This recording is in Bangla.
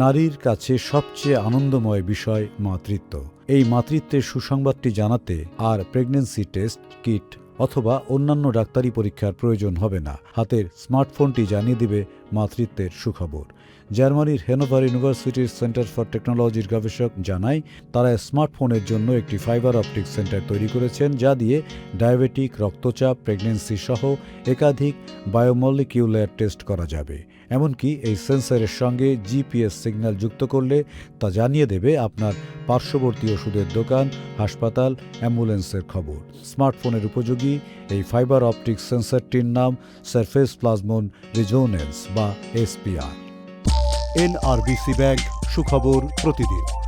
নারীর কাছে সবচেয়ে আনন্দময় বিষয় মাতৃত্ব। এই মাতৃত্বের সুসংবাদটি জানাতে আর প্রেগন্যান্সি টেস্ট কিট অথবা অন্যান্য ডাক্তারি পরীক্ষার প্রয়োজন হবে না। হাতের স্মার্টফোনটি জানিয়ে দেবে মাতৃত্বের সুখবর। জার্মানির হেনোভার ইউনিভার্সিটির সেন্টার ফর টেকনোলজির গবেষক জানায়, তারা স্মার্টফোনের জন্য একটি ফাইবার অপটিক সেন্টার তৈরি করেছেন, যা দিয়ে ডায়াবেটিক, রক্তচাপ, প্রেগন্যান্সি সহ একাধিক বায়োমলিকিউলার টেস্ট করা যাবে। এমনকি এই সেন্সরের সঙ্গে জিপিএস সিগন্যাল যুক্ত করলে তা জানিয়ে দেবে আপনার পার্শ্ববর্তী ওষুধের দোকান, হাসপাতাল, অ্যাম্বুলেন্সের খবর। স্মার্টফোনের উপযোগী এই ফাইবার অপটিক সেন্সরটির নাম সারফেস প্লাজমন রেজোনেন্স বা এসপিআর। NRBC ব্যাংক, সুখবর প্রতিদিন।